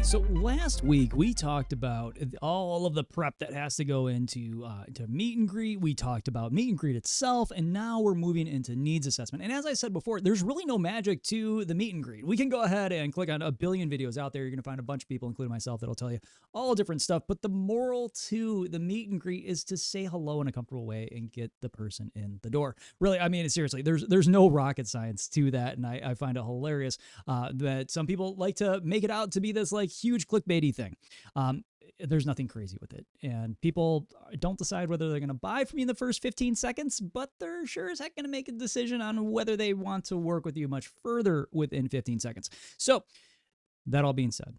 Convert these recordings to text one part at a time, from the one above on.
So last week we talked about all of the prep that has to go into to meet and greet. We talked about meet and greet itself, and now we're moving into needs assessment. And as I said before, there's really no magic to the meet and greet. We can go ahead and click on a billion videos out there. You're going to find a bunch of people, including myself, that'll tell you all different stuff. But the moral to the meet and greet is to say hello in a comfortable way and get the person in the door. Really, I mean, seriously, there's no rocket science to that, and I find it hilarious that some people like to make it out to be this like huge clickbaity thing. There's nothing crazy with it. And people don't decide whether they're going to buy from you in the first 15 seconds, but they're sure as heck going to make a decision on whether they want to work with you much further within 15 seconds. So that all being said,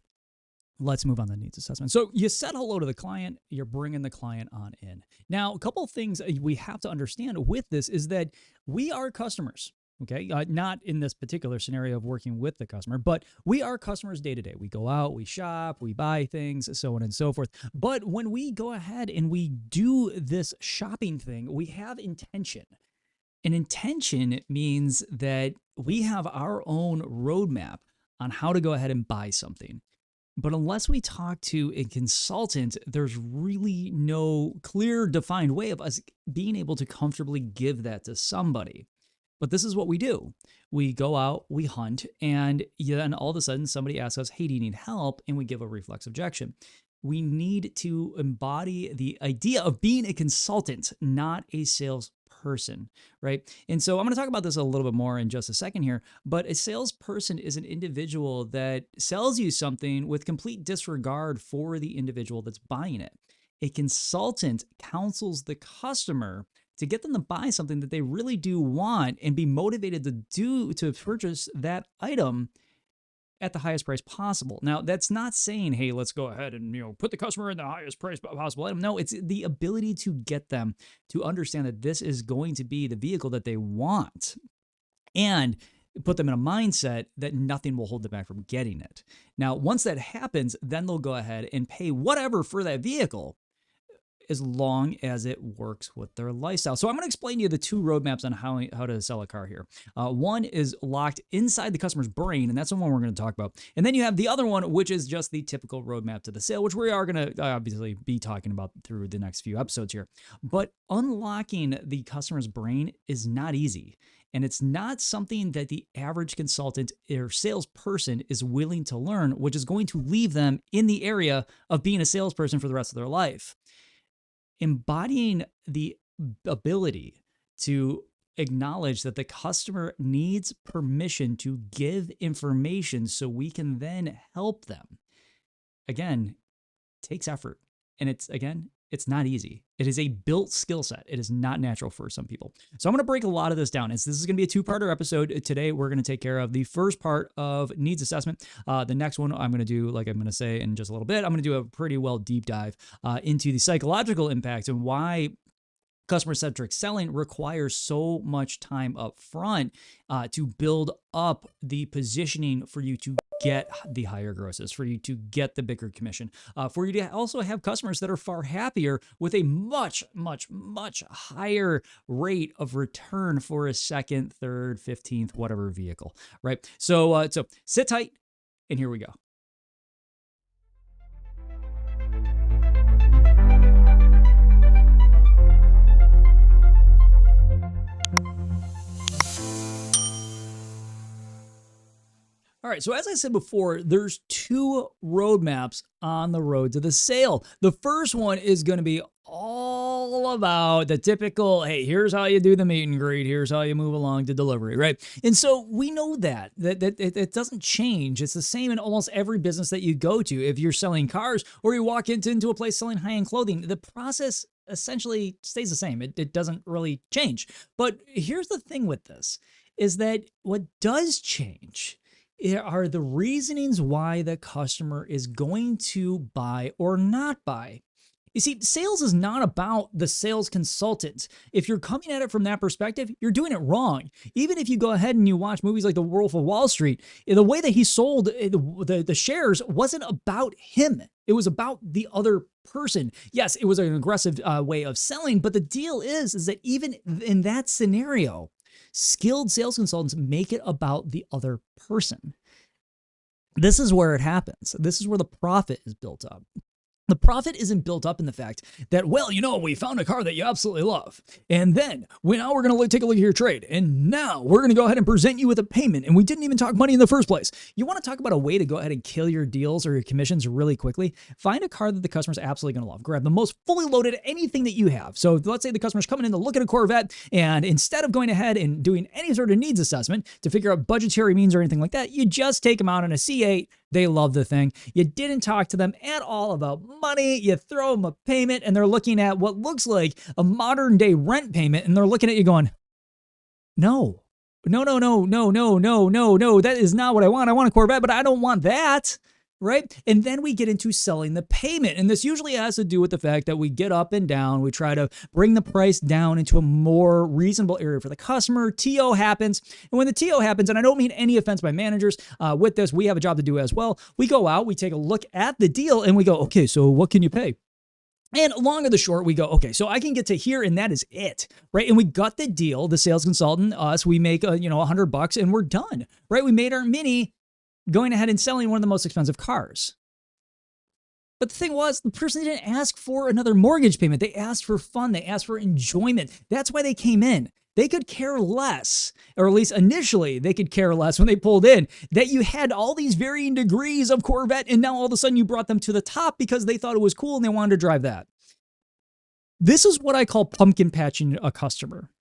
let's move on to the needs assessment. So you said hello to the client, you're bringing the client on in. Now, a couple of things we have to understand with this is that we are customers. Okay, not in this particular scenario of working with the customer, but we are customers day to day. We go out, we shop, we buy things, so on and so forth. But when we go ahead and we do this shopping thing, we have intention. And intention means that we have our own roadmap on how to go ahead and buy something. But unless we talk to a consultant, there's really no clear, defined way of us being able to comfortably give that to somebody. But this is what we do. We go out, we hunt, and then all of a sudden somebody asks us, hey, do you need help? And we give a reflex objection. We need to embody the idea of being a consultant, not a salesperson, right? And so I'm going to talk about this a little bit more in just a second here, but a salesperson is an individual that sells you something with complete disregard for the individual that's buying it. A consultant counsels the customer to get them to buy something that they really do want and be motivated to purchase that item at the highest price possible. Now, that's not saying, hey, let's go ahead and put the customer in the highest price possible item. No, it's the ability to get them to understand that this is going to be the vehicle that they want and put them in a mindset that nothing will hold them back from getting it. Now, once that happens, then they'll go ahead and pay whatever for that vehicle, as long as it works with their lifestyle. So I'm going to explain to you the two roadmaps on how to sell a car here. One is locked inside the customer's brain, and that's the one we're going to talk about. And then you have the other one, which is just the typical roadmap to the sale, which we are going to obviously be talking about through the next few episodes here. But unlocking the customer's brain is not easy. And it's not something that the average consultant or salesperson is willing to learn, which is going to leave them in the area of being a salesperson for the rest of their life. Embodying the ability to acknowledge that the customer needs permission to give information so we can then help them, again, takes effort. And it's not easy. It is a built skill set. It is not natural for some people. So I'm going to break a lot of this down. This is going to be a two-parter episode. Today, we're going to take care of the first part of needs assessment. The next one I'm going to do, like I'm going to say in just a little bit, I'm going to do a pretty well deep dive into the psychological impact and why customer-centric selling requires so much time up front to build up the positioning for you to get the higher grosses, for you to get the bigger commission, for you to also have customers that are far happier with a much, much, much higher rate of return for a second, third, 15th, whatever vehicle, right? So sit tight, and here we go. All right, so as I said before, there's two roadmaps on the road to the sale. The first one is going to be all about the typical, hey, here's how you do the meet and greet, here's how you move along to delivery, right? And so we know that it doesn't change. It's the same in almost every business that you go to. If you're selling cars or you walk into a place selling high-end clothing, the process essentially stays the same. It doesn't really change. But here's the thing with this, is that what does change are the reasonings why the customer is going to buy or not buy. You see, sales is not about the sales consultant. If you're coming at it from that perspective, you're doing it wrong. Even if you go ahead and you watch movies like The Wolf of Wall Street, the way that he sold the shares wasn't about him. It was about the other person. Yes, it was an aggressive way of selling, but the deal is that even in that scenario, skilled sales consultants make it about the other person. This is where it happens. This is where the profit is built up. The profit isn't built up in the fact that, well, we found a car that you absolutely love. And then now we're going to take a look at your trade. And now we're going to go ahead and present you with a payment. And we didn't even talk money in the first place. You want to talk about a way to go ahead and kill your deals or your commissions really quickly? Find a car that the customer's absolutely going to love. Grab the most fully loaded anything that you have. So let's say the customer's coming in to look at a Corvette. And instead of going ahead and doing any sort of needs assessment to figure out budgetary means or anything like that, you just take them out on a C8. They love the thing. You didn't talk to them at all about money. You throw them a payment and they're looking at what looks like a modern day rent payment and they're looking at you going, no, no, no, no, no, no, no, no, no. That is not what I want. I want a Corvette, but I don't want that. Right? And then we get into selling the payment. And this usually has to do with the fact that we get up and down. We try to bring the price down into a more reasonable area for the customer. TO happens. And when the TO happens, and I don't mean any offense by managers with this, we have a job to do as well. We go out, we take a look at the deal and we go, okay, so what can you pay? And long or the short, we go, okay, so I can get to here and that is it, right? And we got the deal, the sales consultant, us, we make, $100 and we're done, right? We made our Mini going ahead and selling one of the most expensive cars. But the thing was, the person didn't ask for another mortgage payment. They asked for fun. They asked for enjoyment. That's why they came in. They could care less, or at least initially they could care less when they pulled in, that you had all these varying degrees of Corvette and now all of a sudden you brought them to the top because they thought it was cool and they wanted to drive that. This is what I call pumpkin patching a customer.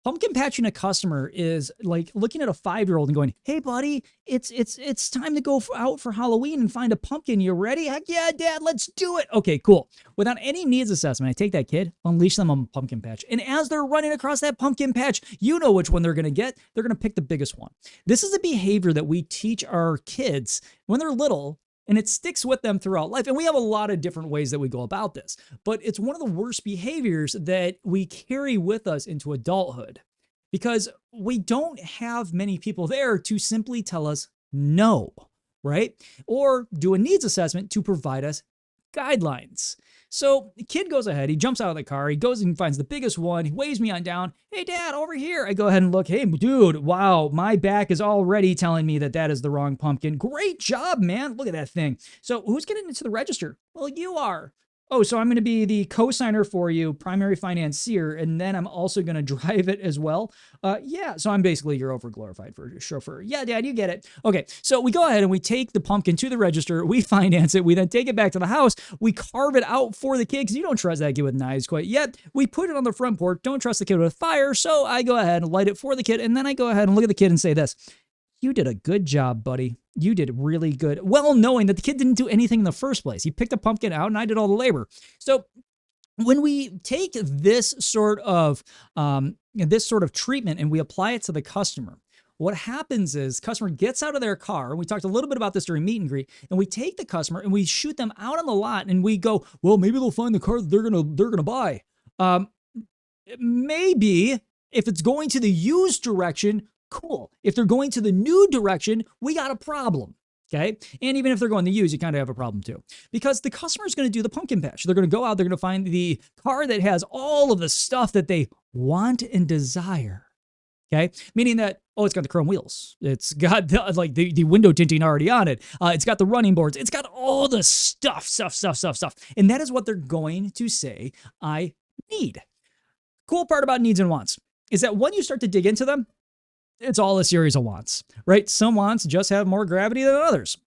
Pumpkin patching a customer is like looking at a 5-year-old and going, hey, buddy, it's time to go out for Halloween and find a pumpkin. You ready? Heck yeah, Dad, let's do it. Okay, cool. Without any needs assessment, I take that kid, unleash them on a pumpkin patch. And as they're running across that pumpkin patch, you know which one they're going to get. They're going to pick the biggest one. This is a behavior that we teach our kids when they're little, and it sticks with them throughout life. And we have a lot of different ways that we go about this. But it's one of the worst behaviors that we carry with us into adulthood because we don't have many people there to simply tell us no, right? Or do a needs assessment to provide us guidelines. So the kid goes ahead, he jumps out of the car, he goes and finds the biggest one, he waves me on down. Hey, Dad, over here. I go ahead and look. Hey, dude, wow, my back is already telling me that is the wrong pumpkin. Great job, man. Look at that thing. So who's getting into the register? Well, you are. Oh, so I'm going to be the co-signer for you, primary financier, and then I'm also going to drive it as well. Yeah, so I'm basically your overglorified chauffeur. Yeah, Dad, you get it. Okay, so we go ahead and we take the pumpkin to the register, we finance it, we then take it back to the house, we carve it out for the kid, because you don't trust that kid with knives quite yet. We put it on the front porch, don't trust the kid with fire, so I go ahead and light it for the kid, and then I go ahead and look at the kid and say this: you did a good job, buddy. You did really good. Well, knowing that the kid didn't do anything in the first place. He picked a pumpkin out and I did all the labor. So when we take this sort of treatment and we apply it to the customer, what happens is customer gets out of their car, and we talked a little bit about this during meet and greet, and we take the customer and we shoot them out on the lot and we go, well, maybe they'll find the car that they're gonna buy. Maybe if it's going to the used direction, cool. If they're going to the new direction, we got a problem. Okay. And even if they're going to use, you kind of have a problem too, because the customer is going to do the pumpkin patch. They're going to go out, they're going to find the car that has all of the stuff that they want and desire. Okay. Meaning that, oh, it's got the chrome wheels. It's got the window tinting already on it. It's got the running boards. It's got all the stuff. And that is what they're going to say, I need. Cool part about needs and wants is that when you start to dig into them, it's all a series of wants, right? Some wants just have more gravity than others.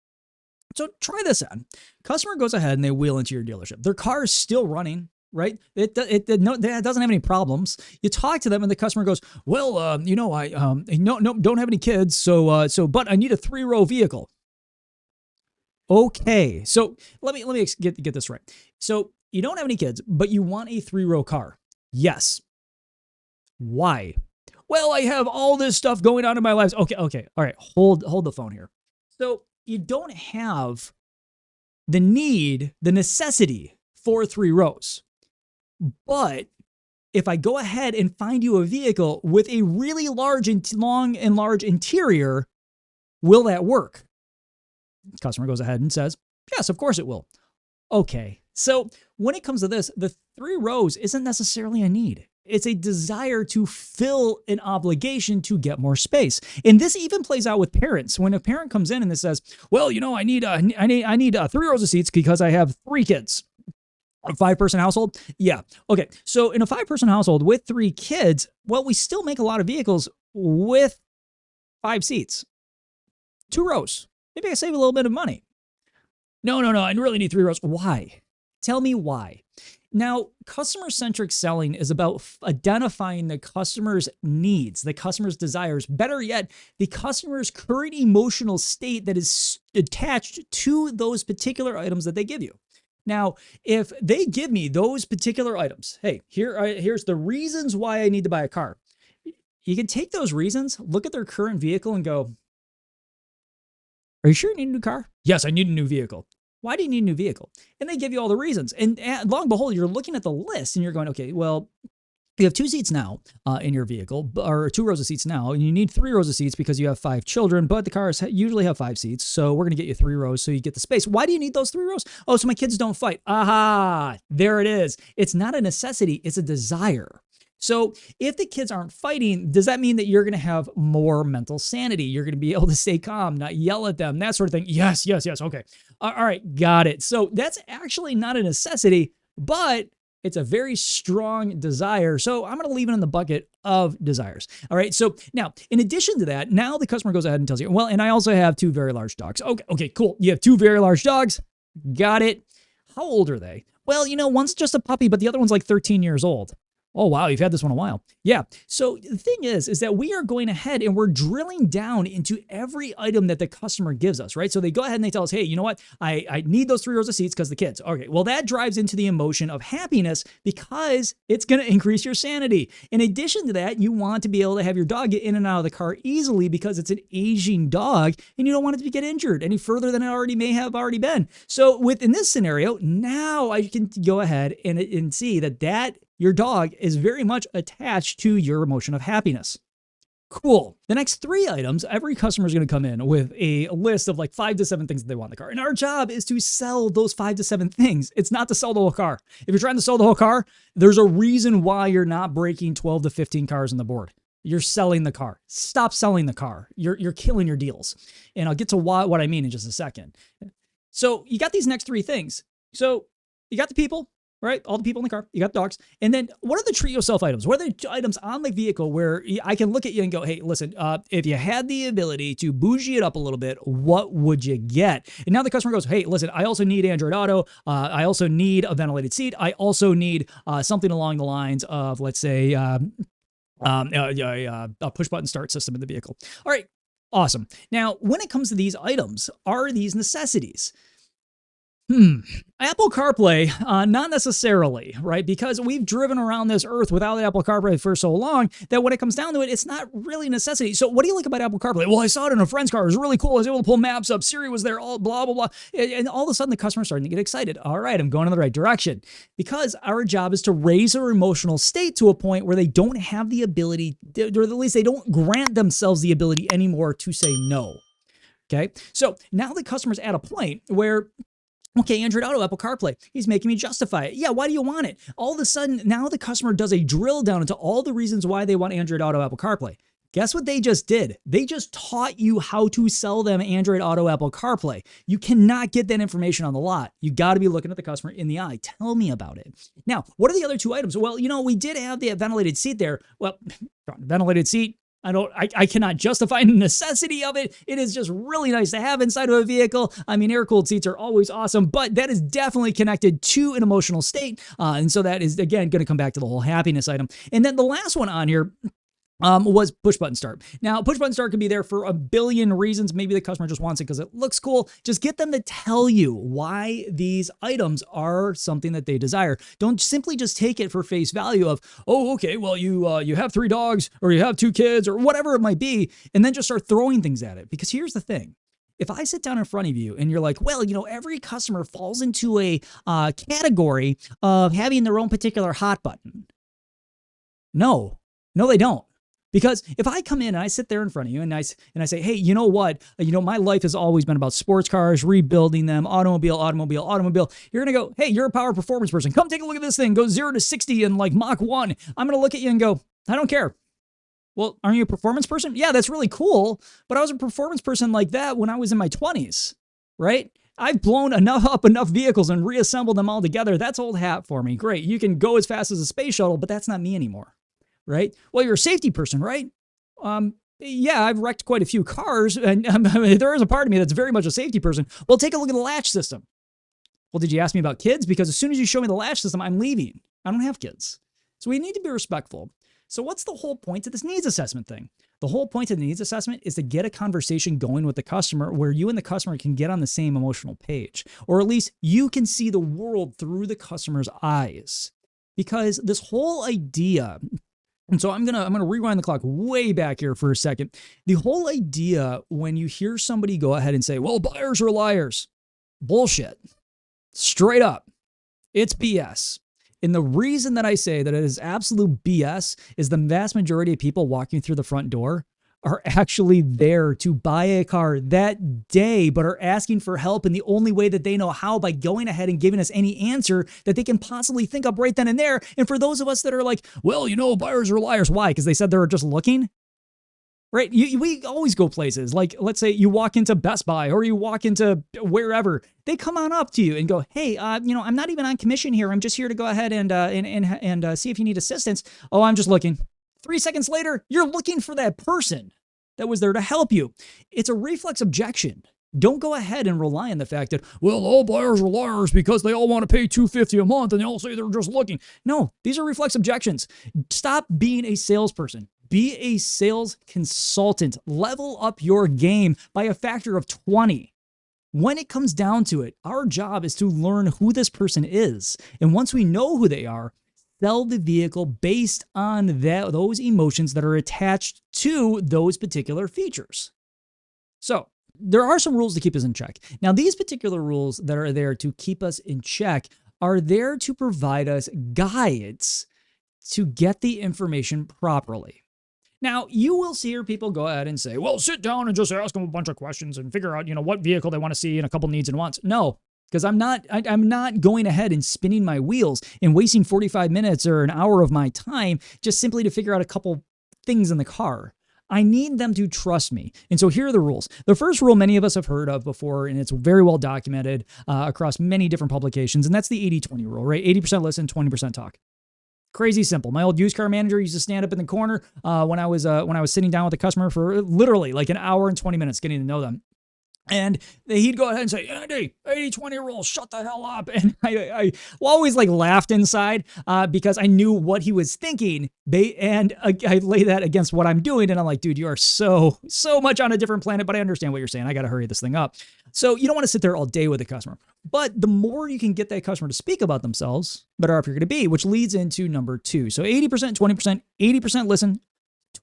So try this on. Customer goes ahead and they wheel into your dealership. Their car is still running, right? It doesn't have any problems. You talk to them and the customer goes, well, I don't have any kids. But I need a 3-row vehicle. Okay. So let me get this right. So you don't have any kids, but you want a 3-row car. Yes. Why? Well, I have all this stuff going on in my life. Okay. All right. Hold the phone here. So you don't have the necessity for 3 rows. But if I go ahead and find you a vehicle with a really large and long and large interior, will that work? The customer goes ahead and says, yes, of course it will. Okay, so when it comes to this, the 3 rows isn't necessarily a need. It's a desire to fill an obligation to get more space. And this even plays out with parents. When a parent comes in and it says, well, I need 3 rows of seats because I have 3 kids. A 5-person household? Yeah. Okay. So in a 5-person household with 3 kids, well, we still make a lot of vehicles with 5 seats. 2 rows. Maybe I save a little bit of money. No. I really need 3 rows. Why? Tell me why. Now, customer-centric selling is about identifying the customer's needs, the customer's desires, better yet, the customer's current emotional state that is attached to those particular items that they give you. Now, if they give me those particular items, hey, here's the reasons why I need to buy a car. You can take those reasons, look at their current vehicle and go, are you sure you need a new car? Yes, I need a new vehicle. Why do you need a new vehicle? And they give you all the reasons. And lo and behold, you're looking at the list and you're going, okay, well, you have 2 seats now in your vehicle, or 2 rows of seats now, and you need 3 rows of seats because you have 5 children, but the cars usually have 5 seats, so we're going to get you 3 rows so you get the space. Why do you need those 3 rows? Oh, so my kids don't fight. Aha, there it is. It's not a necessity, it's a desire. So if the kids aren't fighting, does that mean that you're going to have more mental sanity? You're going to be able to stay calm, not yell at them, that sort of thing? Yes. Okay. All right. Got it. So that's actually not a necessity, but it's a very strong desire. So I'm going to leave it in the bucket of desires. All right. So now, in addition to that, now the customer goes ahead and tells you, well, and I also have 2 very large dogs. Okay, cool. You have 2 very large dogs. Got it. How old are they? Well, one's just a puppy, but the other one's like 13 years old. Oh, wow, you've had this one a while. Yeah. So the thing is that we are going ahead and we're drilling down into every item that the customer gives us, right? So they go ahead and they tell us, hey, you know what? I need those 3 rows of seats because the kids. Okay, well, that drives into the emotion of happiness because it's going to increase your sanity. In addition to that, you want to be able to have your dog get in and out of the car easily because it's an aging dog and you don't want it to get injured any further than it may have been. So within this scenario, now I can go ahead and see that your dog is very much attached to your emotion of happiness. Cool. The next 3 items, every customer is going to come in with a list of like 5 to 7 things that they want in the car. And our job is to sell those 5 to 7 things. It's not to sell the whole car. If you're trying to sell the whole car, there's a reason why you're not breaking 12 to 15 cars on the board. You're selling the car. Stop selling the car. You're killing your deals. And I'll get to what I mean in just a second. So you got these next 3 things. So you got the people, right? All the people in the car, you got the dogs. And then what are the treat yourself items? What are the items on the vehicle where I can look at you and go, hey, listen, if you had the ability to bougie it up a little bit, what would you get? And now the customer goes, hey, listen, I also need Android Auto. I also need a ventilated seat. I also need something along the lines of, let's say, a push button start system in the vehicle. All right. Awesome. Now, when it comes to these items, are these necessities? Apple CarPlay, not necessarily, right? Because we've driven around this earth without Apple CarPlay for so long that when it comes down to it, it's not really a necessity. So what do you like about Apple CarPlay? Well, I saw it in a friend's car. It was really cool. I was able to pull maps up. Siri was there, all blah, blah, blah. And all of a sudden the customer's starting to get excited. All right, I'm going in the right direction. Because our job is to raise their emotional state to a point where they don't have the ability, or at least they don't grant themselves the ability anymore to say no. Okay, so now the customer's at a point where, okay, Android Auto, Apple CarPlay, he's making me justify it. Yeah, why do you want it? All of a sudden, now the customer does a drill down into all the reasons why they want Android Auto, Apple CarPlay. Guess what they just did? They just taught you how to sell them Android Auto, Apple CarPlay. You cannot get that information on the lot. You got to be looking at the customer in the eye. Tell me about it. Now, what are the other 2 items? Well, we did have the ventilated seat there. Well, ventilated seat, I cannot justify the necessity of it. It is just really nice to have inside of a vehicle. I mean, air-cooled seats are always awesome, but that is definitely connected to an emotional state. And so that is, again, going to come back to the whole happiness item. And then the last one on here was push button start. Now, push button start can be there for a billion reasons. Maybe the customer just wants it because it looks cool. Just get them to tell you why these items are something that they desire. Don't simply just take it for face value of, oh, okay, well, you have 3 dogs or you have 2 kids or whatever it might be, and then just start throwing things at it. Because here's the thing. If I sit down in front of you and you're like, well, every customer falls into a category of having their own particular hot button. No, they don't. Because if I come in and I sit there in front of you and I say, hey, you know what? My life has always been about sports cars, rebuilding them, automobile. You're going to go, hey, you're a power performance person. Come take a look at this thing. Go 0 to 60 in like Mach 1. I'm going to look at you and go, I don't care. Well, aren't you a performance person? Yeah, that's really cool. But I was a performance person like that when I was in my 20s, right? I've blown enough vehicles and reassembled them all together. That's old hat for me. Great. You can go as fast as a space shuttle, but that's not me anymore. Right? Well, you're a safety person, right? Yeah, I've wrecked quite a few cars, and there is a part of me that's very much a safety person. Well, take a look at the latch system. Well, did you ask me about kids? Because as soon as you show me the latch system, I'm leaving. I don't have kids. So we need to be respectful. So what's the whole point of this needs assessment thing? The whole point of the needs assessment is to get a conversation going with the customer where you and the customer can get on the same emotional page, or at least you can see the world through the customer's eyes. Because this whole idea... And so I'm gonna rewind the clock way back here for a second. The whole idea when you hear somebody go ahead and say, well, buyers are liars. Bullshit. Straight up. It's BS. And the reason that I say that it is absolute BS is the vast majority of people walking through the front door are actually there to buy a car that day, but are asking for help in the only way that they know how, by going ahead and giving us any answer that they can possibly think up right then and there. And for those of us that are like, well, buyers are liars. Why? Because they said they were just looking. Right? We always go places. Like, let's say you walk into Best Buy or you walk into wherever. They come on up to you and go, hey, I'm not even on commission here. I'm just here to go ahead and see if you need assistance. Oh, I'm just looking. 3 seconds later, you're looking for that person that was there to help you. It's a reflex objection. Don't go ahead and rely on the fact that, well, all buyers are liars because they all want to pay $250 a month and they all say they're just looking. No, these are reflex objections. Stop being a salesperson. Be a sales consultant. Level up your game by a factor of 20. When it comes down to it, our job is to learn who this person is. And once we know who they are, sell the vehicle based on those emotions that are attached to those particular features. So there are some rules to keep us in check. Now, these particular rules that are there to keep us in check are there to provide us guides to get the information properly. Now, you will hear people go ahead and say, well, sit down and just ask them a bunch of questions and figure out, what vehicle they want to see and a couple needs and wants. No. Because I'm not going ahead and spinning my wheels and wasting 45 minutes or an hour of my time just simply to figure out a couple things in the car. I need them to trust me. And so here are the rules. The first rule many of us have heard of before, and it's very well documented across many different publications, and that's the 80-20 rule, right? 80% listen, 20% talk. Crazy simple. My old used car manager used to stand up in the corner when I was sitting down with a customer for literally like an hour and 20 minutes getting to know them. And he'd go ahead and say, Andy, 80-20 rule, shut the hell up. And I always like laughed inside because I knew what he was thinking. I lay that against what I'm doing. And I'm like, dude, you are so much on a different planet, but I understand what you're saying. I got to hurry this thing up. So you don't want to sit there all day with a customer. But the more you can get that customer to speak about themselves, better off you're going to be, which leads into number 2. So 80%, 20%, 80% listen,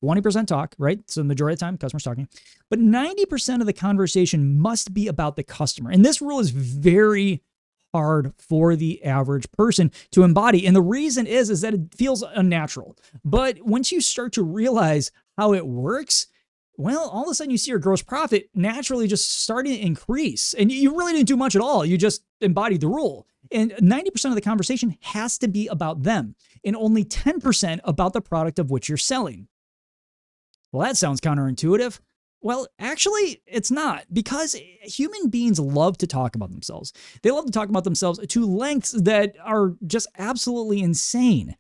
20% talk, right? So the majority of the time, customers talking. But 90% of the conversation must be about the customer. And this rule is very hard for the average person to embody. And the reason is that it feels unnatural. But once you start to realize how it works, well, all of a sudden you see your gross profit naturally just starting to increase. And you really didn't do much at all. You just embodied the rule. And 90% of the conversation has to be about them and only 10% about the product of which you're selling. Well, that sounds counterintuitive. Well, actually, it's not, because human beings love to talk about themselves. They love to talk about themselves to lengths that are just absolutely insane.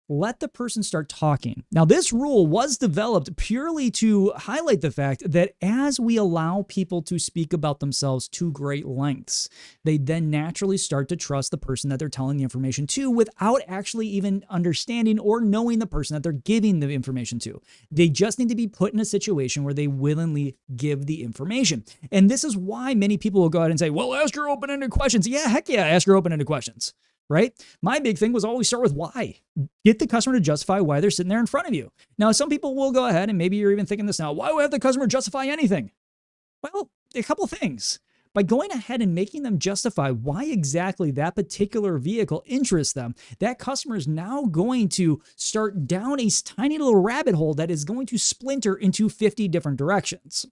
Let the person start talking. Now, this rule was developed purely to highlight the fact that as we allow people to speak about themselves to great lengths, they then naturally start to trust the person that they're telling the information to without actually even understanding or knowing the person that they're giving the information to. They just need to be put in a situation where they willingly give the information. And this is why many people will go ahead and say, well, ask your open-ended questions. Yeah, heck yeah, ask your open-ended questions. Right? My big thing was always start with why. Get the customer to justify why they're sitting there in front of you. Now, some people will go ahead, and maybe you're even thinking this now, why would have the customer justify anything? Well, a couple things. By going ahead and making them justify why exactly that particular vehicle interests them, that customer is now going to start down a tiny little rabbit hole that is going to splinter into 50 different directions.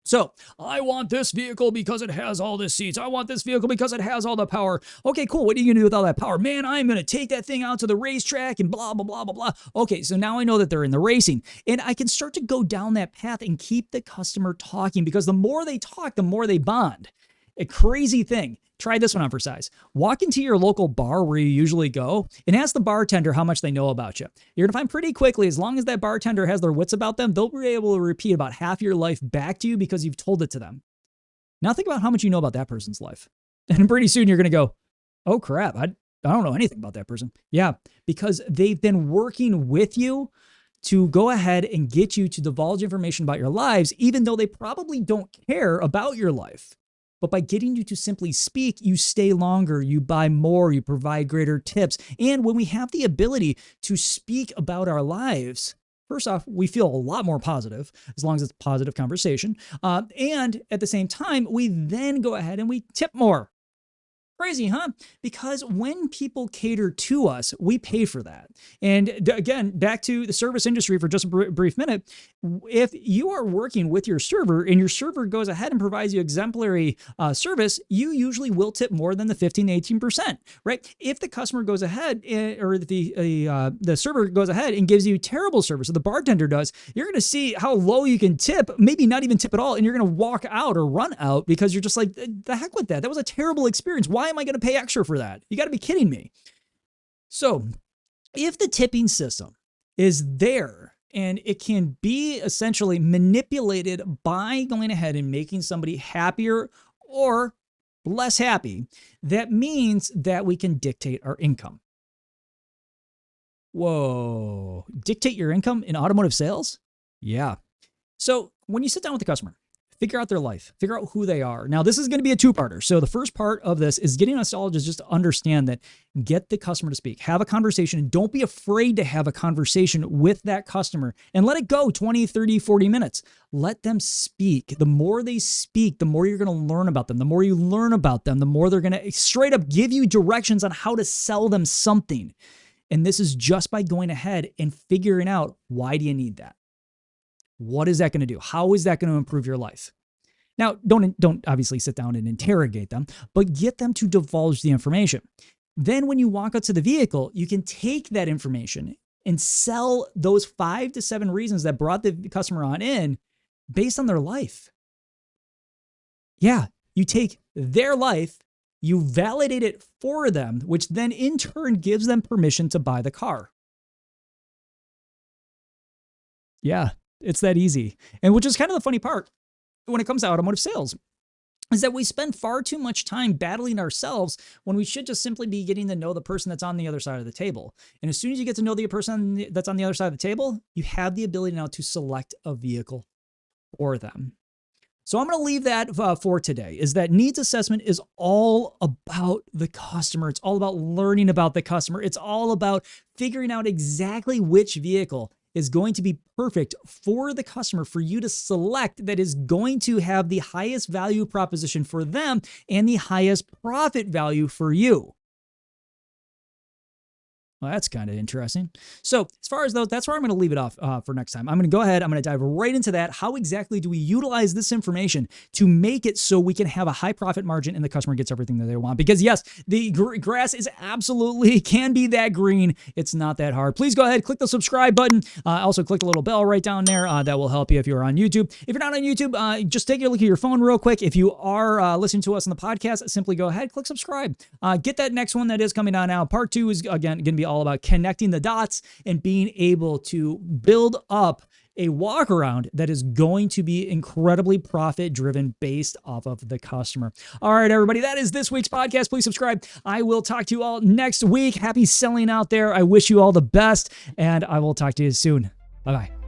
So, I want this vehicle because it has all the seats. I want this vehicle because it has all the power. Okay, cool. What are you going to do with all that power? Man, I'm going to take that thing out to the racetrack and blah, blah, blah, blah, blah. Okay, so now I know that they're in the racing. And I can start to go down that path and keep the customer talking, because the more they talk, the more they bond. A crazy thing. Try this one on for size. Walk into your local bar where you usually go and ask the bartender how much they know about you. You're going to find pretty quickly, as long as that bartender has their wits about them, they'll be able to repeat about half your life back to you because you've told it to them. Now think about how much you know about that person's life. And pretty soon you're going to go, oh crap, I don't know anything about that person. Yeah, because they've been working with you to go ahead and get you to divulge information about your lives, even though they probably don't care about your life. But by getting you to simply speak, you stay longer, you buy more, you provide greater tips. And when we have the ability to speak about our lives, first off, we feel a lot more positive, as long as it's a positive conversation. And at the same time, we then go ahead and we tip more. Crazy, huh? Because when people cater to us, we pay for that. And again, back to the service industry for just a brief minute. If you are working with your server and your server goes ahead and provides you exemplary service, you usually will tip more than the 15 to 18%, right? If the customer goes ahead or the server goes ahead and gives you terrible service, or the bartender does, you're going to see how low you can tip, maybe not even tip at all, and you're going to walk out or run out because you're just like, the heck with that. That was a terrible experience. Why am I going to pay extra for that? You got to be kidding me. So if the tipping system is there and it can be essentially manipulated by going ahead and making somebody happier or less happy, that means that we can dictate our income. Whoa, dictate your income in automotive sales? Yeah. So when you sit down with the customer, figure out their life, figure out who they are. Now, this is going to be a two-parter. So the first part of this is getting us all to just understand that, get the customer to speak, have a conversation, and don't be afraid to have a conversation with that customer and let it go 20, 30, 40 minutes. Let them speak. The more they speak, the more you're going to learn about them. The more you learn about them, the more they're going to straight up give you directions on how to sell them something. And this is just by going ahead and figuring out, why do you need that? What is that going to do? How is that going to improve your life? Now, don't obviously sit down and interrogate them, but get them to divulge the information. Then when you walk out to the vehicle, you can take that information and sell those 5 to 7 reasons that brought the customer on in based on their life. Yeah, you take their life, you validate it for them, which then in turn gives them permission to buy the car. Yeah. It's that easy. And which is kind of the funny part when it comes to automotive sales, is that we spend far too much time battling ourselves when we should just simply be getting to know the person that's on the other side of the table. And as soon as you get to know the person that's on the other side of the table, you have the ability now to select a vehicle for them. So I'm going to leave that for today, is that needs assessment is all about the customer. It's all about learning about the customer. It's all about figuring out exactly which vehicle is going to be perfect for the customer for you to select, that is going to have the highest value proposition for them and the highest profit value for you. Well, that's kind of interesting. So as far as those, that's where I'm going to leave it off for next time. I'm going to go ahead. I'm going to dive right into that. How exactly do we utilize this information to make it so we can have a high profit margin and the customer gets everything that they want? Because yes, the grass is absolutely can be that green. It's not that hard. Please go ahead, click the subscribe button. Also click the little bell right down there. That will help you if you're on YouTube. If you're not on YouTube, just take a look at your phone real quick. If you are listening to us on the podcast, simply go ahead, click subscribe. Get that next one that is coming on now. Part 2 is again going to be all about connecting the dots and being able to build up a walk around that is going to be incredibly profit driven based off of the customer. All right, everybody, that is this week's podcast. Please subscribe. I will talk to you all next week. Happy selling out there. I wish you all the best, and I will talk to you soon. Bye-bye.